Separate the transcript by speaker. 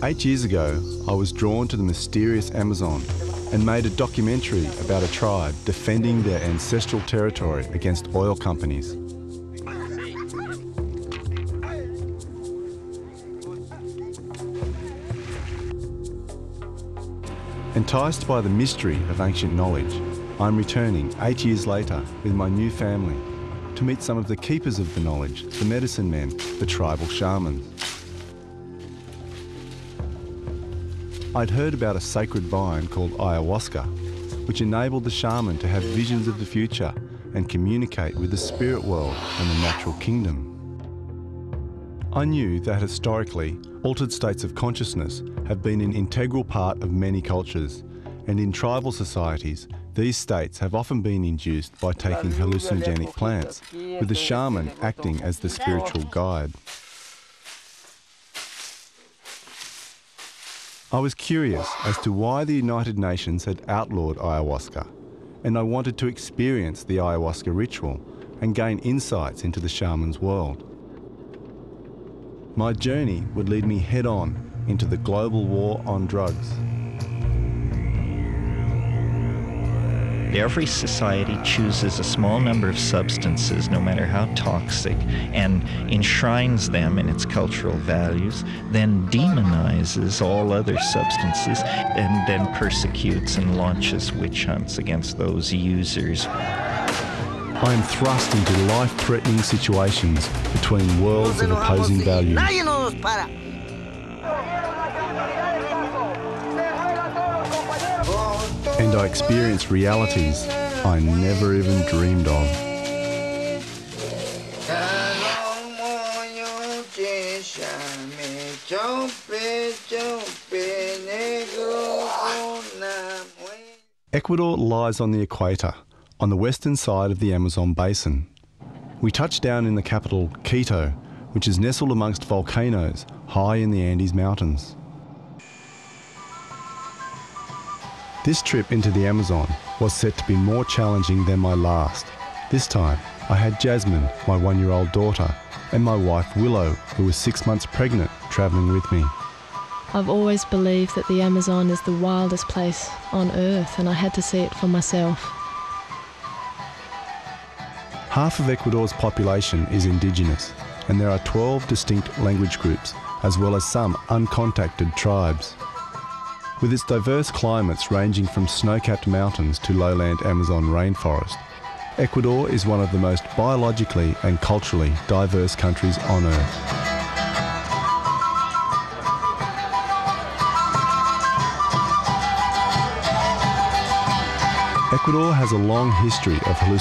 Speaker 1: Eight years ago, I was drawn to the mysterious Amazon and made a documentary about a tribe defending their ancestral territory against oil companies. Enticed by the mystery of ancient knowledge, I'm returning 8 years later with my new family to meet some of the keepers of the knowledge, the medicine men, the tribal shamans. I'd heard about a sacred vine called Ayahuasca, which enabled the shaman to have visions of the future and communicate with the spirit world and the natural kingdom. I knew that historically, altered states of consciousness have been an integral part of many cultures, and in tribal societies, these states have often been induced by taking hallucinogenic plants, with the shaman acting as the spiritual guide. I was curious as to why the United Nations had outlawed ayahuasca, and I wanted to experience the ayahuasca ritual and gain insights into the shaman's world. My journey would lead me head-on into the global war on drugs.
Speaker 2: Every society chooses a small number of substances, no matter how toxic, and enshrines them in its cultural values, then demonizes all other substances, and then persecutes and launches witch hunts against those users.
Speaker 1: I am thrust into life-threatening situations between worlds of opposing values. And I experience realities I never even dreamed of. Ecuador lies on the equator, on the western side of the Amazon basin. We touched down in the capital, Quito, which is nestled amongst volcanoes high in the Andes Mountains. This trip into the Amazon was set to be more challenging than my last. This time, I had Jasmine, my one-year-old daughter, and my wife Willow, who was 6 months pregnant, travelling with me.
Speaker 3: I've always believed that the Amazon is the wildest place on Earth, and I had to see it for myself.
Speaker 1: Half of Ecuador's population is indigenous, and there are 12 distinct language groups, as well as some uncontacted tribes. With its diverse climates ranging from snow-capped mountains to lowland Amazon rainforest, Ecuador is one of the most biologically and culturally diverse countries on Earth. Ecuador has a long history of hallucinogenic